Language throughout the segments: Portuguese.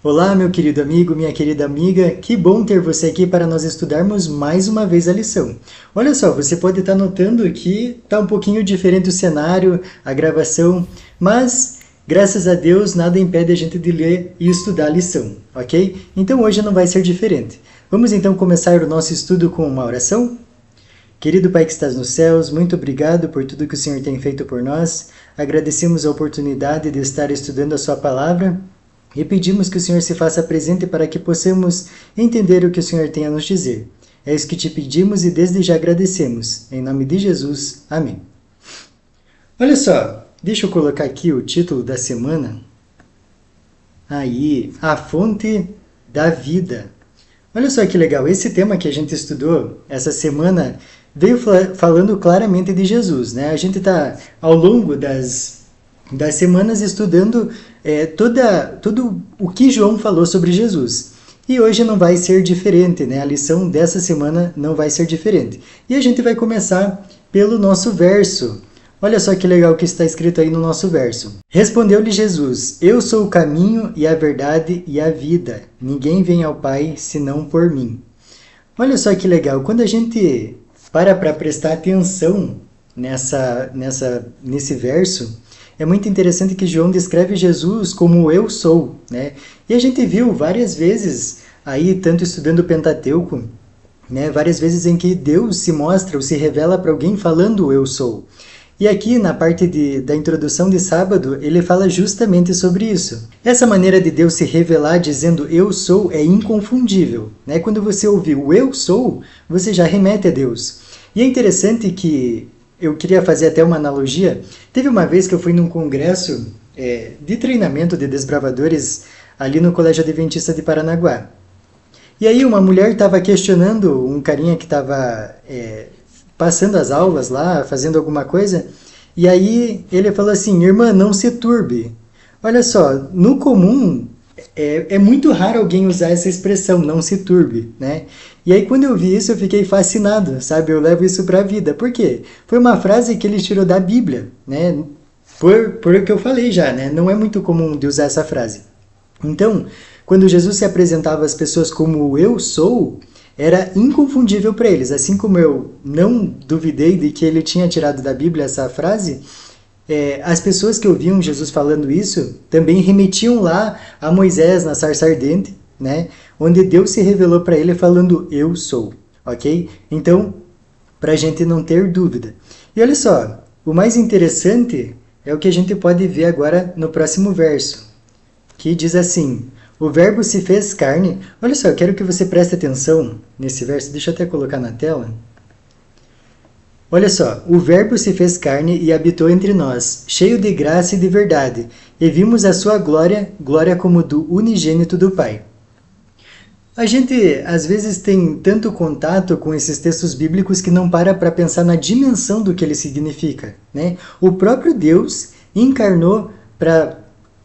Olá, meu querido amigo, minha querida amiga, que bom ter você aqui para nós estudarmos mais uma vez a lição. Olha só, você pode estar notando que está um pouquinho diferente o cenário, a gravação, mas graças a Deus nada impede a gente de ler e estudar a lição, ok? Então hoje não vai ser diferente. Vamos então começar o nosso estudo com uma oração? Querido Pai que estás nos céus, muito obrigado por tudo que o Senhor tem feito por nós. Agradecemos a oportunidade de estar estudando a Sua palavra e pedimos que o Senhor se faça presente para que possamos entender o que o Senhor tem a nos dizer. É isso que te pedimos e desde já agradecemos. Em nome de Jesus. Amém. Olha só, deixa eu colocar aqui o título da semana. Aí, a fonte da vida. Olha só que legal, esse tema que a gente estudou essa semana veio falando claramente de Jesus, né? A gente está, ao longo das semanas, estudando tudo o que João falou sobre Jesus. E hoje não vai ser diferente, né? A lição dessa semana não vai ser diferente. E a gente vai começar pelo nosso verso. Olha só que legal que está escrito aí no nosso verso. Respondeu-lhe Jesus: Eu sou o caminho e a verdade e a vida. Ninguém vem ao Pai senão por mim. Olha só que legal. Quando a gente para prestar atenção nesse verso, é muito interessante que João descreve Jesus como eu sou, né? E a gente viu várias vezes aí, tanto estudando o Pentateuco, né, várias vezes em que Deus se mostra ou se revela para alguém falando eu sou. E aqui na parte da introdução de sábado, ele fala justamente sobre isso. Essa maneira de Deus se revelar dizendo eu sou é inconfundível, né? Quando você ouvir o eu sou, você já remete a Deus. E é interessante que eu queria fazer até uma analogia. Teve uma vez que eu fui num congresso de treinamento de desbravadores ali no Colégio Adventista de Paranaguá. E aí uma mulher estava questionando um carinha que estava passando as aulas lá, fazendo alguma coisa, e aí ele falou assim: irmã, não se turbe. Olha só, no comum é muito raro alguém usar essa expressão, não se turbe, né? E aí quando eu vi isso eu fiquei fascinado, sabe? Eu levo isso para a vida. Por quê? Foi uma frase que ele tirou da Bíblia, né? Por o que eu falei já, né? Não é muito comum de usar essa frase. Então, quando Jesus se apresentava às pessoas como eu sou, era inconfundível para eles. Assim como eu não duvidei de que ele tinha tirado da Bíblia essa frase, as pessoas que ouviam Jesus falando isso também remetiam lá a Moisés na sarça ardente, né? Onde Deus se revelou para ele falando eu sou, ok? Então, para a gente não ter dúvida. E olha só, o mais interessante é o que a gente pode ver agora no próximo verso, que diz assim: o verbo se fez carne. Olha só, eu quero que você preste atenção nesse verso. Deixa eu até colocar na tela. Olha só, o verbo se fez carne e habitou entre nós, cheio de graça e de verdade, e vimos a sua glória, glória como do unigênito do Pai. A gente, às vezes, tem tanto contato com esses textos bíblicos que não para pensar na dimensão do que ele significa, né? O próprio Deus encarnou para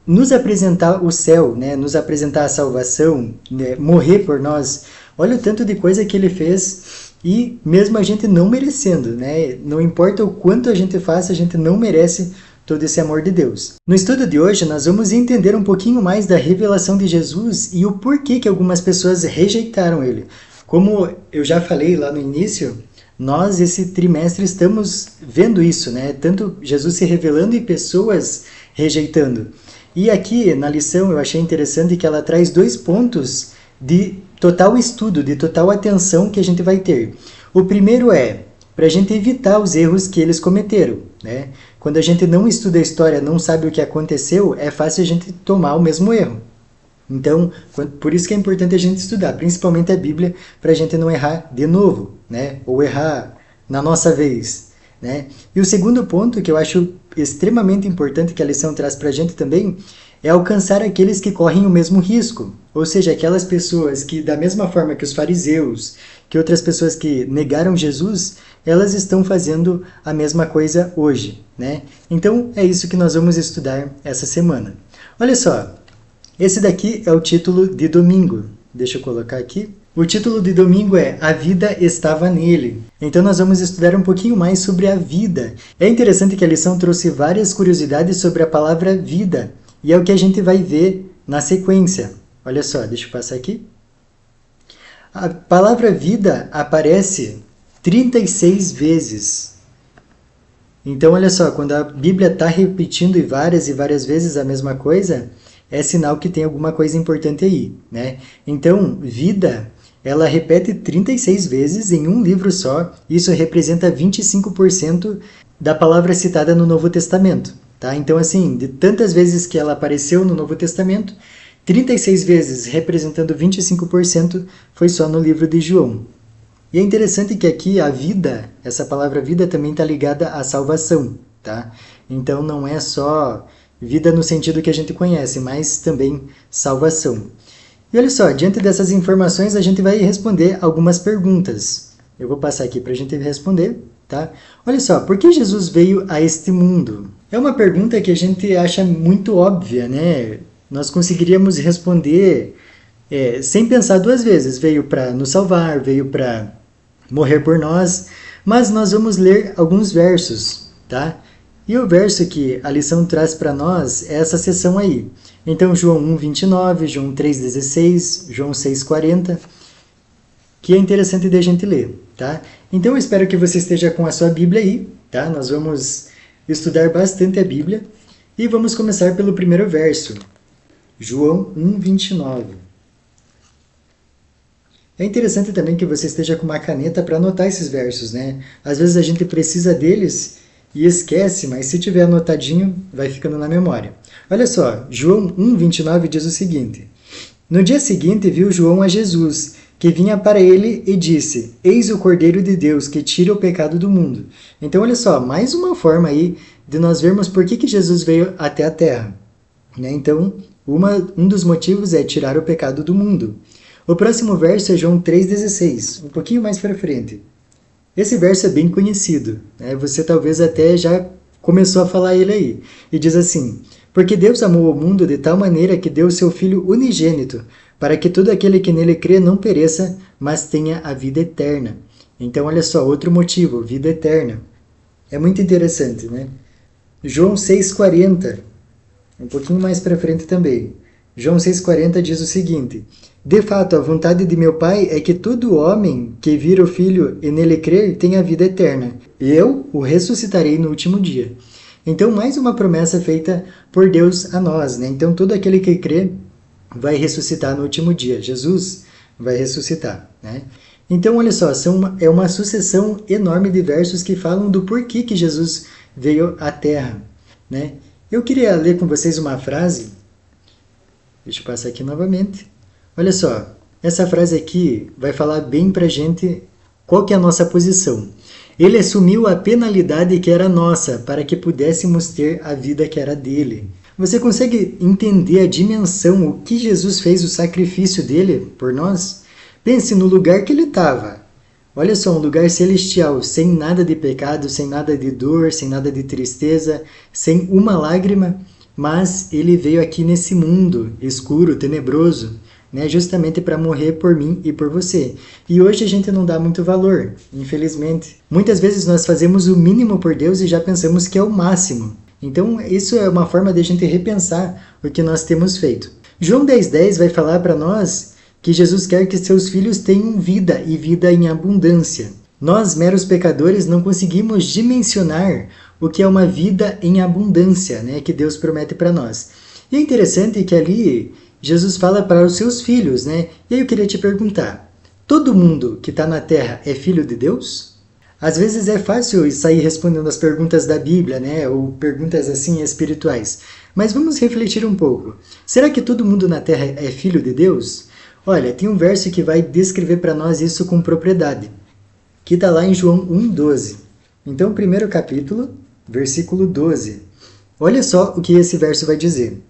nos apresentar o céu, né? Nos apresentar a salvação, né? Morrer por nós. Olha o tanto de coisa que ele fez e mesmo a gente não merecendo, né? Não importa o quanto a gente faça, a gente não merece todo esse amor de Deus. No estudo de hoje, nós vamos entender um pouquinho mais da revelação de Jesus e o porquê que algumas pessoas rejeitaram ele. Como eu já falei lá no início, nós esse trimestre estamos vendo isso, né? Tanto Jesus se revelando e pessoas rejeitando. E aqui na lição eu achei interessante que ela traz 2 pontos de total estudo, de total atenção que a gente vai ter. O primeiro é para a gente evitar os erros que eles cometeram, né? Quando a gente não estuda a história, não sabe o que aconteceu, é fácil a gente tomar o mesmo erro. Então, por isso que é importante a gente estudar, principalmente a Bíblia, para a gente não errar de novo, né? Ou errar na nossa vez, né? E o segundo ponto que eu acho extremamente importante que a lição traz para a gente também é alcançar aqueles que correm o mesmo risco, ou seja, aquelas pessoas que, da mesma forma que os fariseus, que outras pessoas que negaram Jesus, elas estão fazendo a mesma coisa hoje, né? Então, é isso que nós vamos estudar essa semana. Olha só, esse daqui é o título de domingo. Deixa eu colocar aqui. O título de domingo é A Vida Estava Nele. Então nós vamos estudar um pouquinho mais sobre a vida. É interessante que a lição trouxe várias curiosidades sobre a palavra vida, e é o que a gente vai ver na sequência, Olha só, deixa eu passar aqui. A palavra vida aparece 36 vezes. Então, olha só, quando a Bíblia está repetindo e várias vezes a mesma coisa, é sinal que tem alguma coisa importante aí, né? Então, vida, ela repete 36 vezes em um livro só. Isso representa 25% da palavra citada no Novo Testamento, tá? Então, assim, de tantas vezes que ela apareceu no Novo Testamento, 36 vezes, representando 25%, foi só no livro de João. E é interessante que aqui a vida, essa palavra vida também está ligada à salvação, tá? Então não é só vida no sentido que a gente conhece, mas também salvação. E olha só, diante dessas informações a gente vai responder algumas perguntas. Eu vou passar aqui para a gente responder, tá? Olha só, por que Jesus veio a este mundo? É uma pergunta que a gente acha muito óbvia, né? Nós conseguiríamos responder sem pensar duas vezes. Veio para nos salvar, veio para morrer por nós, mas nós vamos ler alguns versos, tá? E o verso que a lição traz para nós é essa seção aí. Então, João 1:29, João 3:16, João 6:40, que é interessante de a gente ler, tá? Então, eu espero que você esteja com a sua Bíblia aí, tá? Nós vamos estudar bastante a Bíblia e vamos começar pelo primeiro verso. João 1:29. É interessante também que você esteja com uma caneta para anotar esses versos, né? Às vezes a gente precisa deles e esquece, mas se tiver anotadinho, vai ficando na memória. Olha só, João 1:29 diz o seguinte: No dia seguinte viu João a Jesus, que vinha para ele e disse: Eis o Cordeiro de Deus, que tira o pecado do mundo. Então, olha só, mais uma forma aí de nós vermos por que Jesus veio até a Terra, né? Então, um dos motivos é tirar o pecado do mundo. O próximo verso é João 3,16, um pouquinho mais para frente. Esse verso é bem conhecido, né? Você talvez até já começou a falar ele aí. E diz assim: Porque Deus amou o mundo de tal maneira que deu o seu Filho unigênito, para que todo aquele que nele crê não pereça, mas tenha a vida eterna. Então, olha só, outro motivo, vida eterna. É muito interessante, né? João 6,40, um pouquinho mais para frente também. João 6,40 diz o seguinte: De fato, a vontade de meu Pai é que todo homem que vir o Filho e nele crer tenha vida eterna. E eu o ressuscitarei no último dia. Então, mais uma promessa feita por Deus a nós, né? Então, todo aquele que crê vai ressuscitar no último dia. Jesus vai ressuscitar, né? Então, olha só, é uma sucessão enorme de versos que falam do porquê que Jesus veio à Terra, né? Eu queria ler com vocês uma frase. Deixa eu passar aqui novamente. Olha só, essa frase aqui vai falar bem pra gente qual que é a nossa posição. Ele assumiu a penalidade que era nossa, para que pudéssemos ter a vida que era dele. Você consegue entender a dimensão, o que Jesus fez, o sacrifício dele por nós? Pense no lugar que ele estava. Olha só, um lugar celestial, sem nada de pecado, sem nada de dor, sem nada de tristeza, sem uma lágrima, mas ele veio aqui nesse mundo escuro, tenebroso, né, justamente para morrer por mim e por você. E hoje a gente não dá muito valor, infelizmente. Muitas vezes nós fazemos o mínimo por Deus e já pensamos que é o máximo. Então, isso é uma forma de a gente repensar o que nós temos feito. João 10,10 vai falar para nós que Jesus quer que seus filhos tenham vida e vida em abundância. Nós, meros pecadores, não conseguimos dimensionar o que é uma vida em abundância, né, que Deus promete para nós. E é interessante que ali Jesus fala para os seus filhos, né? E aí eu queria te perguntar, todo mundo que está na Terra é filho de Deus? Às vezes é fácil sair respondendo as perguntas da Bíblia, né? Ou perguntas assim espirituais. Mas vamos refletir um pouco. Será que todo mundo na Terra é filho de Deus? Olha, tem um verso que vai descrever para nós isso com propriedade, que está lá em João 1,12. Então, primeiro capítulo, versículo 12. Olha só o que esse verso vai dizer.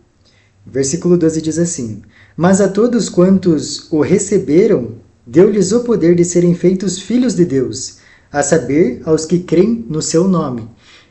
Versículo 12 diz assim: Mas a todos quantos o receberam, deu-lhes o poder de serem feitos filhos de Deus, a saber, aos que creem no seu nome.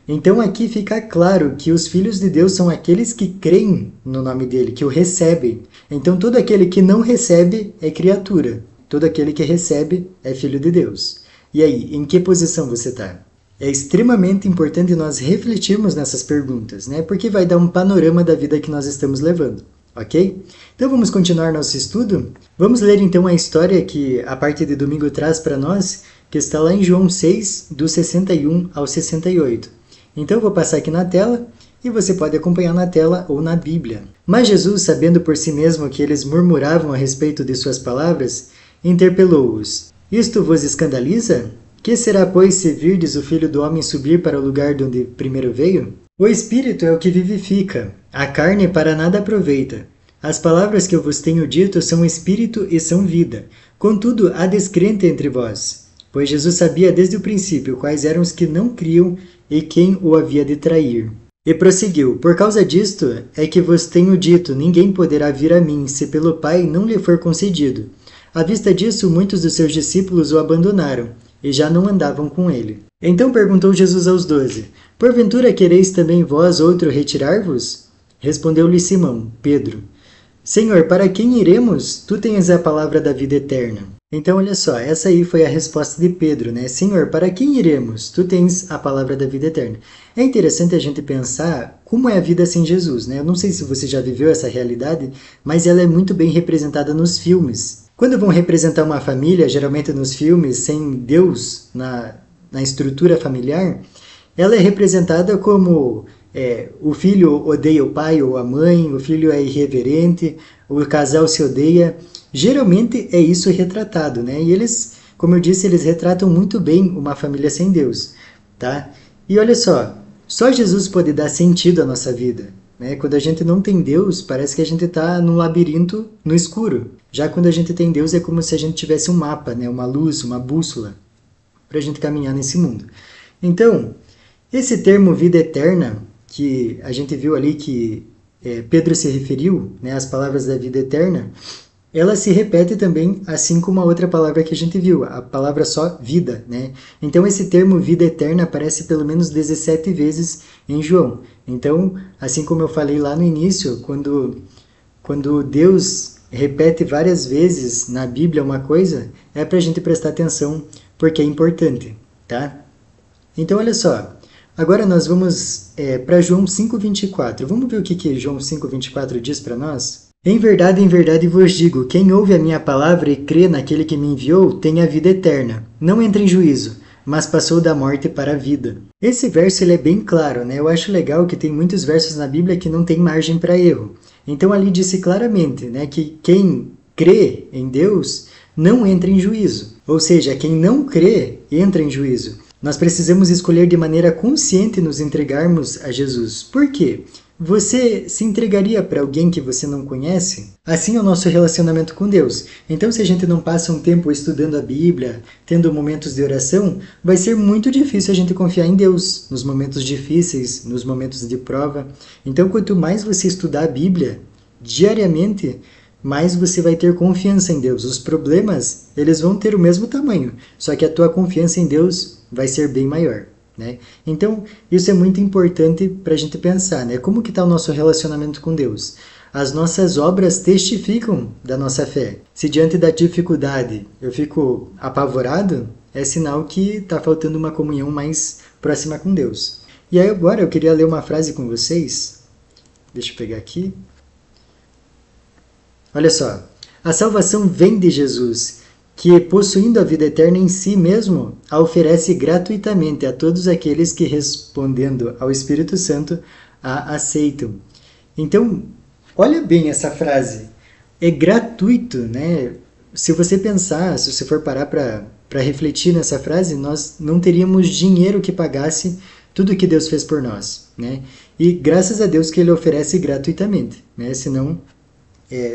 Então aqui fica claro que os filhos de Deus são aqueles que creem no nome dele, que o recebem. Então todo aquele que não recebe é criatura. Todo aquele que recebe é filho de Deus. E aí, em que posição você está? É extremamente importante nós refletirmos nessas perguntas, né? Porque vai dar um panorama da vida que nós estamos levando. ok? Então vamos continuar nosso estudo? Vamos ler então a história que a parte de domingo traz para nós, que está lá em João 6, do 61 ao 68. Então eu vou passar aqui na tela e você pode acompanhar na tela ou na Bíblia. Mas Jesus, sabendo por si mesmo que eles murmuravam a respeito de suas palavras, interpelou-os. Isto vos escandaliza? Que será, pois, se virdes o Filho do Homem subir para o lugar de onde primeiro veio? O Espírito é o que vivifica, a carne para nada aproveita. As palavras que eu vos tenho dito são Espírito e são vida. Contudo, há descrente entre vós. Pois Jesus sabia desde o princípio quais eram os que não criam e quem o havia de trair. E prosseguiu, por causa disto é que vos tenho dito, ninguém poderá vir a mim, se pelo Pai não lhe for concedido. À vista disso, muitos dos seus discípulos o abandonaram, e já não andavam com ele. Então perguntou Jesus aos 12, porventura quereis também vós outro retirar-vos? Respondeu-lhe Simão, Pedro, Senhor, para quem iremos? Tu tens a palavra da vida eterna. Então, olha só, essa aí foi a resposta de Pedro, né? Senhor, para quem iremos? Tu tens a palavra da vida eterna. É interessante a gente pensar como é a vida sem Jesus, né? Eu não sei se você já viveu essa realidade, mas ela é muito bem representada nos filmes. Quando vão representar uma família, geralmente nos filmes, sem Deus na estrutura familiar, ela é representada como o filho odeia o pai ou a mãe, o filho é irreverente, o casal se odeia. Geralmente é isso retratado, né? E eles, como eu disse, eles retratam muito bem uma família sem Deus, tá? E olha só Jesus pode dar sentido à nossa vida, né? Quando a gente não tem Deus, parece que a gente está num labirinto no escuro. Já quando a gente tem Deus, é como se a gente tivesse um mapa, né? Uma luz, uma bússola, para a gente caminhar nesse mundo. Então, esse termo vida eterna, que a gente viu ali que Pedro se referiu, né, às palavras da vida eterna, ela se repete também, assim como a outra palavra que a gente viu, a palavra só vida, né? Então esse termo vida eterna aparece pelo menos 17 vezes em João. Então, assim como eu falei lá no início, quando Deus repete várias vezes na Bíblia uma coisa, é para a gente prestar atenção porque é importante, tá? Então, olha só. Agora nós vamos para João 5,24. Vamos ver o que João 5,24 diz para nós? Em verdade vos digo, quem ouve a minha palavra e crê naquele que me enviou, tem a vida eterna. Não entra em juízo, mas passou da morte para a vida. Esse verso ele é bem claro, né? Eu acho legal que tem muitos versos na Bíblia que não tem margem para erro. Então ali disse claramente, né, que quem crê em Deus não entra em juízo. Ou seja, quem não crê entra em juízo. Nós precisamos escolher de maneira consciente nos entregarmos a Jesus. Por quê? Você se entregaria para alguém que você não conhece? Assim é o nosso relacionamento com Deus. Então, se a gente não passa um tempo estudando a Bíblia, tendo momentos de oração, vai ser muito difícil a gente confiar em Deus nos momentos difíceis, nos momentos de prova. Então, quanto mais você estudar a Bíblia diariamente, mais você vai ter confiança em Deus. Os problemas, eles vão ter o mesmo tamanho, só que a tua confiança em Deus vai ser bem maior, né? Então, isso é muito importante para a gente pensar, né? Como que está o nosso relacionamento com Deus? As nossas obras testificam da nossa fé. Se diante da dificuldade eu fico apavorado, é sinal que está faltando uma comunhão mais próxima com Deus. E aí agora eu queria ler uma frase com vocês. Deixa eu pegar aqui. Olha só. A salvação vem de Jesus, que, possuindo a vida eterna em si mesmo, a oferece gratuitamente a todos aqueles que, respondendo ao Espírito Santo, a aceitam. Então, olha bem essa frase. É gratuito, né? Se você pensar, se você for parar para refletir nessa frase, nós não teríamos dinheiro que pagasse tudo que Deus fez por nós, né? E graças a Deus que Ele oferece gratuitamente, né? Senão,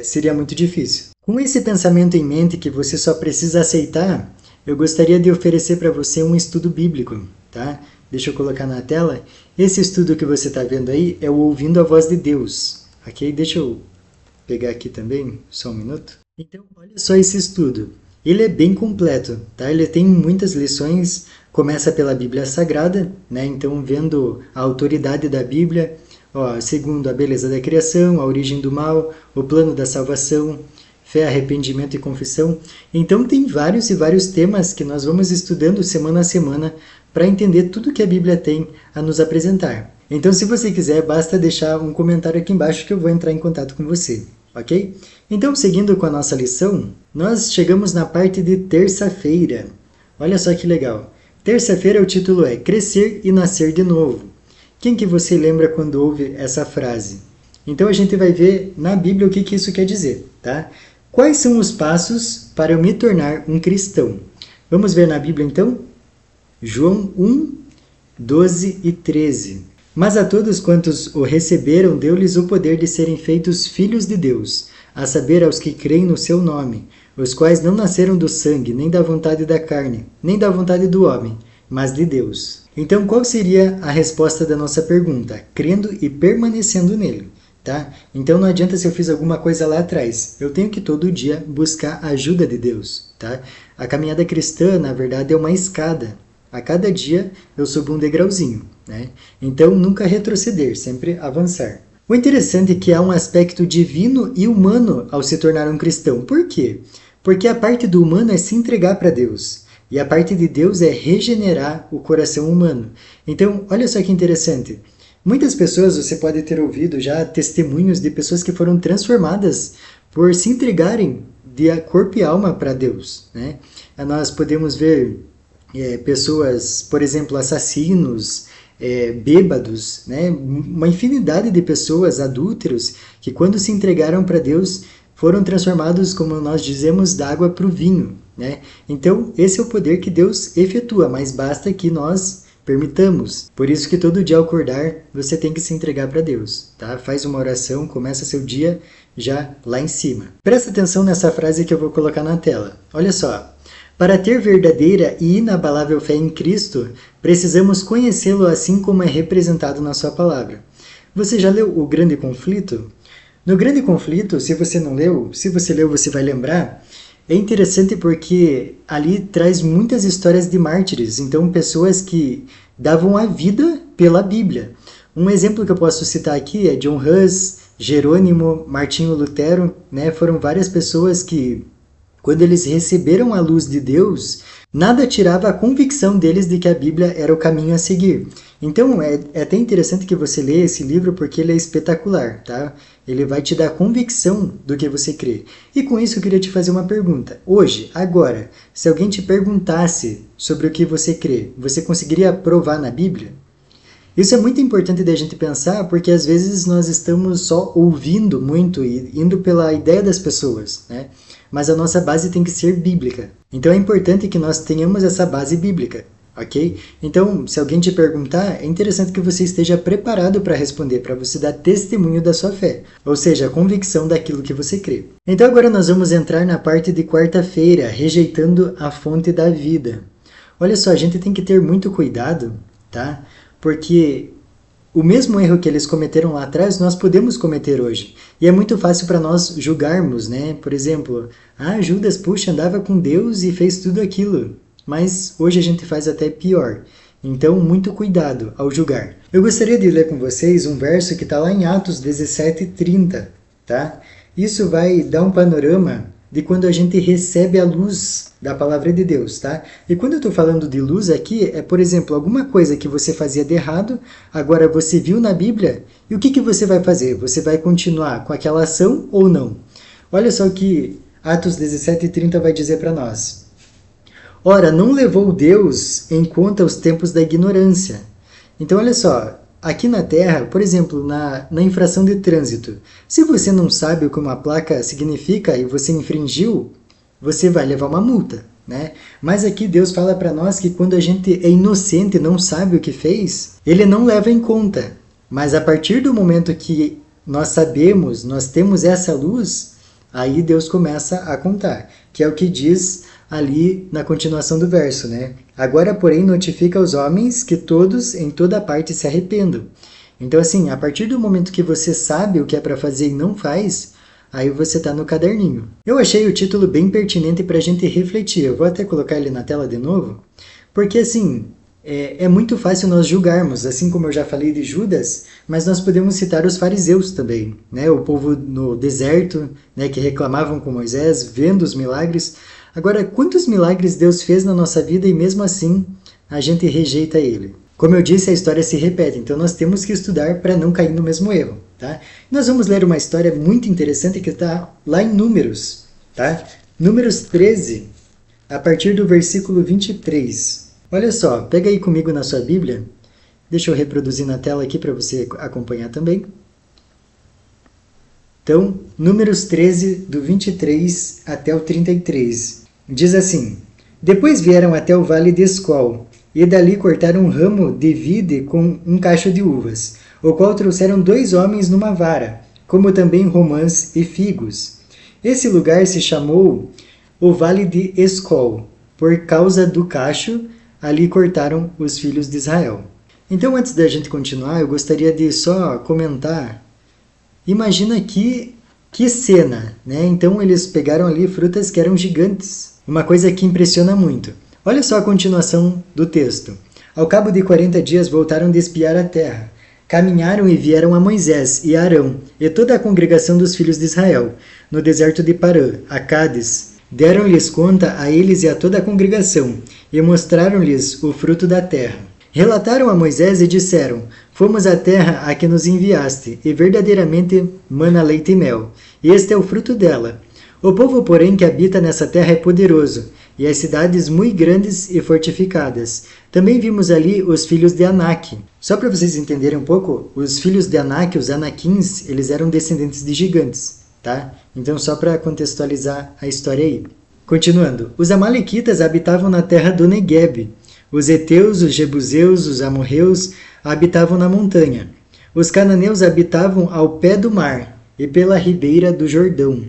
seria muito difícil. Com esse pensamento em mente que você só precisa aceitar, eu gostaria de oferecer para você um estudo bíblico, tá? Deixa eu colocar na tela. Esse estudo que você está vendo aí é o Ouvindo a Voz de Deus, ok? Deixa eu pegar aqui também, só um minuto. Então, olha só esse estudo. Ele é bem completo, tá? Ele tem muitas lições, começa pela Bíblia Sagrada, né? Então, vendo a autoridade da Bíblia, segundo a beleza da criação, a origem do mal, o plano da salvação, fé, arrependimento e confissão. Então tem vários e vários temas que nós vamos estudando semana a semana para entender tudo que a Bíblia tem a nos apresentar. Então, se você quiser, basta deixar um comentário aqui embaixo que eu vou entrar em contato com você, ok? Então, seguindo com a nossa lição, nós chegamos na parte de terça-feira. Olha só que legal. Terça-feira o título é Crescer e Nascer de Novo. Quem que você lembra quando ouve essa frase? Então, a gente vai ver na Bíblia o que isso quer dizer, tá? Quais são os passos para eu me tornar um cristão? Vamos ver na Bíblia, então? João 1, 12 e 13. Mas a todos quantos o receberam, deu-lhes o poder de serem feitos filhos de Deus, a saber, aos que creem no seu nome, os quais não nasceram do sangue, nem da vontade da carne, nem da vontade do homem, mas de Deus. Então, qual seria a resposta da nossa pergunta? Crendo e permanecendo nele. Tá? Então não adianta se eu fiz alguma coisa lá atrás. Eu tenho que todo dia buscar a ajuda de Deus. Tá? A caminhada cristã, na verdade, é uma escada. A cada dia eu subo um degrauzinho. Né? Então nunca retroceder, sempre avançar. O interessante é que há um aspecto divino e humano ao se tornar um cristão. Por quê? Porque a parte do humano é se entregar para Deus. E a parte de Deus é regenerar o coração humano. Então, olha só que interessante. Muitas pessoas, você pode ter ouvido já testemunhos de pessoas que foram transformadas por se entregarem de corpo e alma para Deus. Né? Nós podemos ver pessoas, por exemplo, assassinos, bêbados, né? Uma infinidade de pessoas, adúlteros, que quando se entregaram para Deus foram transformados, como nós dizemos, da água para o vinho. Né? Então, esse é o poder que Deus efetua, mas basta que nós permitamos. Por isso que todo dia ao acordar, você tem que se entregar para Deus. Tá? Faz uma oração, começa seu dia já lá em cima. Presta atenção nessa frase que eu vou colocar na tela. Olha só. Para ter verdadeira e inabalável fé em Cristo, precisamos conhecê-lo assim como é representado na sua palavra. Você já leu O Grande Conflito? No Grande Conflito, se você não leu, se você leu, você vai lembrar. É interessante porque ali traz muitas histórias de mártires, então pessoas que davam a vida pela Bíblia. Um exemplo que eu posso citar aqui é John Hus, Jerônimo, Martinho Lutero, né? Foram várias pessoas que, quando eles receberam a luz de Deus, nada tirava a convicção deles de que a Bíblia era o caminho a seguir. Então, é até interessante que você leia esse livro porque ele é espetacular, tá? Ele vai te dar convicção do que você crê. E com isso eu queria te fazer uma pergunta. Hoje, agora, se alguém te perguntasse sobre o que você crê, você conseguiria provar na Bíblia? Isso é muito importante da gente pensar porque às vezes nós estamos só ouvindo muito e indo pela ideia das pessoas, né? Mas a nossa base tem que ser bíblica. Então é importante que nós tenhamos essa base bíblica. Ok? Então, se alguém te perguntar, é interessante que você esteja preparado para responder, para você dar testemunho da sua fé, ou seja, a convicção daquilo que você crê. Então, agora nós vamos entrar na parte de quarta-feira, rejeitando a fonte da vida. Olha só, a gente tem que ter muito cuidado, tá? Porque o mesmo erro que eles cometeram lá atrás, nós podemos cometer hoje. E é muito fácil para nós julgarmos, né? Por exemplo, Judas, puxa, andava com Deus e fez tudo aquilo. Mas hoje a gente faz até pior. Então, muito cuidado ao julgar. Eu gostaria de ler com vocês um verso que está lá em Atos 17:30, tá? Isso vai dar um panorama de quando a gente recebe a luz da palavra de Deus, tá? E quando eu estou falando de luz aqui, é, por exemplo, alguma coisa que você fazia de errado, agora você viu na Bíblia, e o que você vai fazer? Você vai continuar com aquela ação ou não? Olha só o que Atos 17:30 vai dizer para nós. Ora, não levou Deus em conta os tempos da ignorância. Então, olha só, aqui na Terra, por exemplo, na infração de trânsito, se você não sabe o que uma placa significa e você infringiu, você vai levar uma multa, né? Mas aqui Deus fala para nós que quando a gente é inocente e não sabe o que fez, Ele não leva em conta. Mas a partir do momento que nós sabemos, nós temos essa luz, aí Deus começa a contar, que é o que diz ali na continuação do verso, né? Agora, porém, notifica aos homens que todos, em toda parte, se arrependam. Então, assim, a partir do momento que você sabe o que é para fazer e não faz, aí você está no caderninho. Eu achei o título bem pertinente para a gente refletir. Eu vou até colocar ele na tela de novo, porque, assim, é muito fácil nós julgarmos, assim como eu já falei de Judas, mas nós podemos citar os fariseus também, né? O povo no deserto, né, que reclamavam com Moisés, vendo os milagres. Agora, quantos milagres Deus fez na nossa vida e mesmo assim a gente rejeita ele. Como eu disse, a história se repete, então nós temos que estudar para não cair no mesmo erro. Tá? Nós vamos ler uma história muito interessante que está lá em Números. Tá? Números 13, a partir do versículo 23. Olha só, pega aí comigo na sua Bíblia. Deixa eu reproduzir na tela aqui para você acompanhar também. Então, Números 13, do 23 até o 33. Diz assim: Depois vieram até o vale de Escol, e dali cortaram um ramo de vide com um cacho de uvas, o qual trouxeram 2 homens numa vara, como também romãs e figos. Esse lugar se chamou o Vale de Escol, por causa do cacho, ali cortaram os filhos de Israel. Então, antes da gente continuar, eu gostaria de só comentar. Imagina que cena, né? Então, eles pegaram ali frutas que eram gigantes. Uma coisa que impressiona muito. Olha só a continuação do texto. Ao cabo de 40 dias voltaram de espiar a terra. Caminharam e vieram a Moisés e a Arão e toda a congregação dos filhos de Israel, no deserto de Parã, a Cádiz. Deram-lhes conta a eles e a toda a congregação, e mostraram-lhes o fruto da terra. Relataram a Moisés e disseram: Fomos à terra a que nos enviaste, e verdadeiramente mana leite e mel. E este é o fruto dela. O povo, porém, que habita nessa terra é poderoso, e as cidades muito grandes e fortificadas. Também vimos ali os filhos de Anak. Só para vocês entenderem um pouco, os filhos de Anak, os Anaquins, eles eram descendentes de gigantes, tá? Então, só para contextualizar a história aí. Continuando, os amalequitas habitavam na terra do Negueb. Os heteus, os jebuseus, os amorreus habitavam na montanha. Os cananeus habitavam ao pé do mar e pela ribeira do Jordão.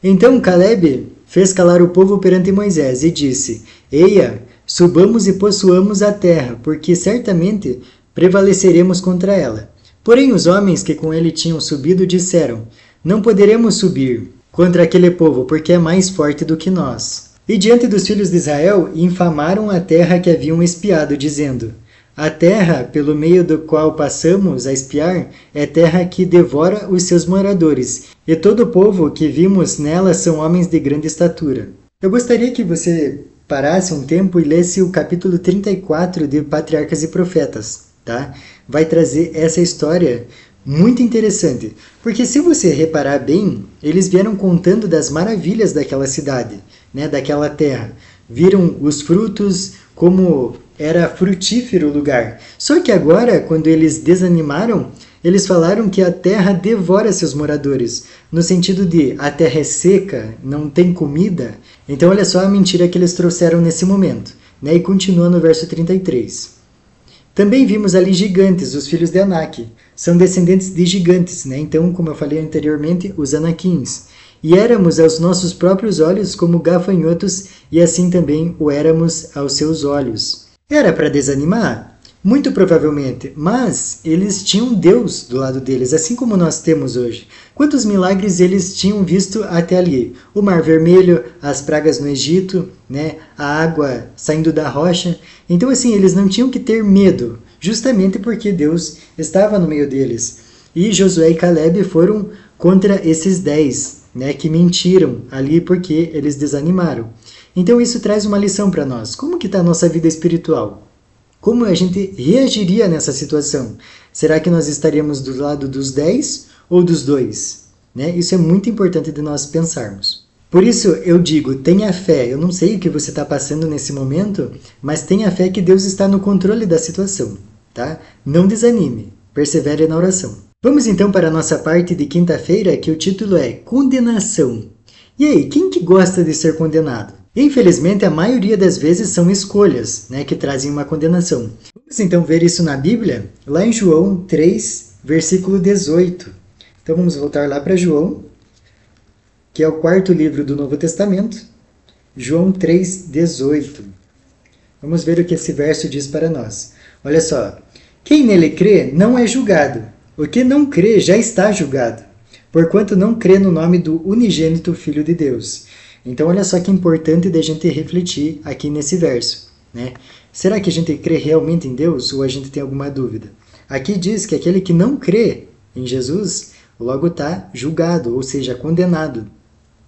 Então Caleb fez calar o povo perante Moisés e disse: Eia, subamos e possuamos a terra, porque certamente prevaleceremos contra ela. Porém os homens que com ele tinham subido disseram: Não poderemos subir contra aquele povo, porque é mais forte do que nós. E diante dos filhos de Israel infamaram a terra que haviam espiado, dizendo: A terra, pelo meio do qual passamos a espiar, é terra que devora os seus moradores, e todo o povo que vimos nela são homens de grande estatura. Eu gostaria que você parasse um tempo e lesse o capítulo 34 de Patriarcas e Profetas, tá? Vai trazer essa história muito interessante, porque se você reparar bem, eles vieram contando das maravilhas daquela cidade, né, daquela terra. Viram os frutos, como era frutífero o lugar. Só que agora, quando eles desanimaram, eles falaram que a terra devora seus moradores, no sentido de a terra é seca, não tem comida. Então olha só a mentira que eles trouxeram nesse momento, né? E continua no verso 33. Também vimos ali gigantes, os filhos de Anak. São descendentes de gigantes, né? Então, como eu falei anteriormente, os Anaquins. E éramos aos nossos próprios olhos como gafanhotos, e assim também o éramos aos seus olhos. Era para desanimar? Muito provavelmente, mas eles tinham Deus do lado deles, assim como nós temos hoje. Quantos milagres eles tinham visto até ali? O Mar Vermelho, as pragas no Egito, né? A água saindo da rocha. Então, assim, eles não tinham que ter medo, justamente porque Deus estava no meio deles. E Josué e Caleb foram contra esses 10, né, que mentiram ali porque eles desanimaram. Então isso traz uma lição para nós. Como que está a nossa vida espiritual? Como a gente reagiria nessa situação? Será que nós estaríamos do lado dos 10 ou dos 2? Né? Isso é muito importante de nós pensarmos. Por isso eu digo, tenha fé. Eu não sei o que você está passando nesse momento, mas tenha fé que Deus está no controle da situação. Tá? Não desanime, persevere na oração. Vamos então para a nossa parte de quinta-feira, que o título é Condenação. E aí, quem que gosta de ser condenado? Infelizmente, a maioria das vezes são escolhas, né, que trazem uma condenação. Vamos então ver isso na Bíblia, lá em João 3, versículo 18. Então vamos voltar lá para João, que é o 4º livro do Novo Testamento, João 3, 18. Vamos ver o que esse verso diz para nós. Olha só, quem nele crê não é julgado. O que não crê já está julgado, porquanto não crê no nome do unigênito Filho de Deus. Então, olha só que importante da gente refletir aqui nesse verso, né? Será que a gente crê realmente em Deus ou a gente tem alguma dúvida? Aqui diz que aquele que não crê em Jesus, logo está julgado, ou seja, condenado,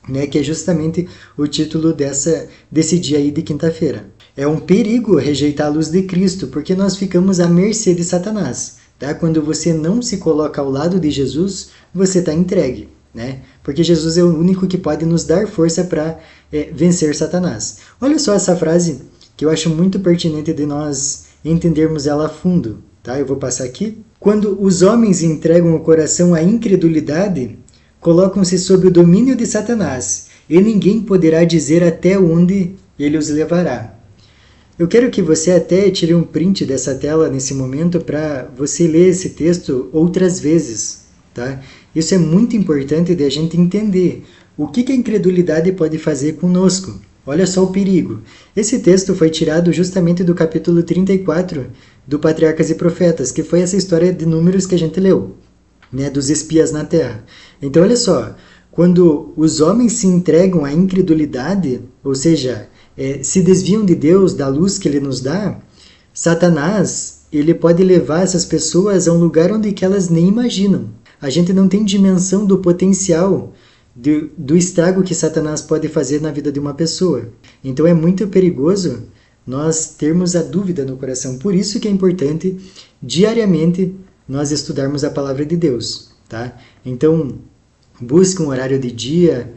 né? Que é justamente o título desse dia aí de quinta-feira. É um perigo rejeitar a luz de Cristo, porque nós ficamos à mercê de Satanás. Tá? Quando você não se coloca ao lado de Jesus, você está entregue. Né? Porque Jesus é o único que pode nos dar força para vencer Satanás. Olha só essa frase que eu acho muito pertinente de nós entendermos ela a fundo. Tá? Eu vou passar aqui. Quando os homens entregam o coração à incredulidade, colocam-se sob o domínio de Satanás, e ninguém poderá dizer até onde ele os levará. Eu quero que você até tire um print dessa tela nesse momento para você ler esse texto outras vezes. Tá? Isso é muito importante de a gente entender o que a incredulidade pode fazer conosco. Olha só o perigo. Esse texto foi tirado justamente do capítulo 34 do Patriarcas e Profetas, que foi essa história de Números que a gente leu, né, dos espias na terra. Então, olha só, quando os homens se entregam à incredulidade, ou seja, se desviam de Deus, da luz que Ele nos dá, Satanás ele pode levar essas pessoas a um lugar onde que elas nem imaginam. A gente não tem dimensão do potencial do estrago que Satanás pode fazer na vida de uma pessoa. Então é muito perigoso nós termos a dúvida no coração. Por isso que é importante, diariamente, nós estudarmos a palavra de Deus. Tá? Então, busque um horário de dia,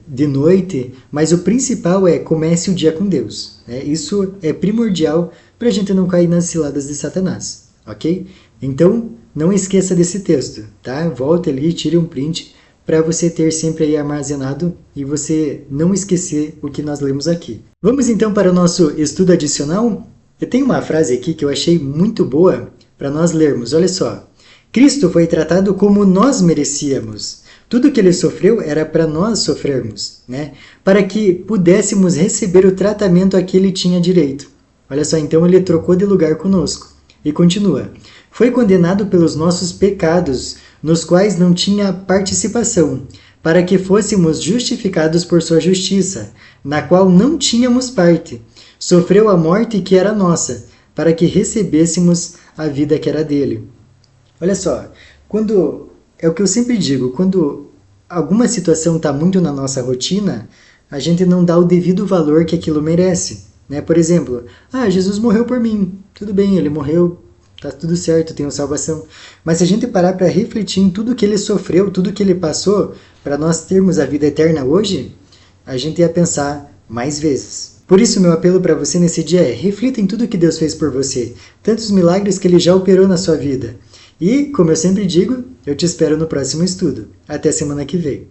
de noite, mas o principal é comece o dia com Deus. Né? Isso é primordial para a gente não cair nas ciladas de Satanás. Ok? Então, não esqueça desse texto. Tá? Volte ali, tire um print para você ter sempre aí armazenado e você não esquecer o que nós lemos aqui. Vamos então para o nosso estudo adicional? Eu tenho uma frase aqui que eu achei muito boa para nós lermos. Olha só. Cristo foi tratado como nós merecíamos. Tudo que ele sofreu era para nós sofrermos, né? Para que pudéssemos receber o tratamento a que ele tinha direito. Olha só, então ele trocou de lugar conosco. E continua. Foi condenado pelos nossos pecados, nos quais não tinha participação, para que fôssemos justificados por sua justiça, na qual não tínhamos parte. Sofreu a morte que era nossa, para que recebêssemos a vida que era dele. Olha só, é o que eu sempre digo, quando alguma situação está muito na nossa rotina, a gente não dá o devido valor que aquilo merece. Né? Por exemplo, Jesus morreu por mim. Tudo bem, ele morreu, está tudo certo, tenho salvação. Mas se a gente parar para refletir em tudo que ele sofreu, tudo que ele passou, para nós termos a vida eterna hoje, a gente ia pensar mais vezes. Por isso, meu apelo para você nesse dia é: reflita em tudo que Deus fez por você, tantos milagres que ele já operou na sua vida. E, como eu sempre digo, eu te espero no próximo estudo. Até semana que vem.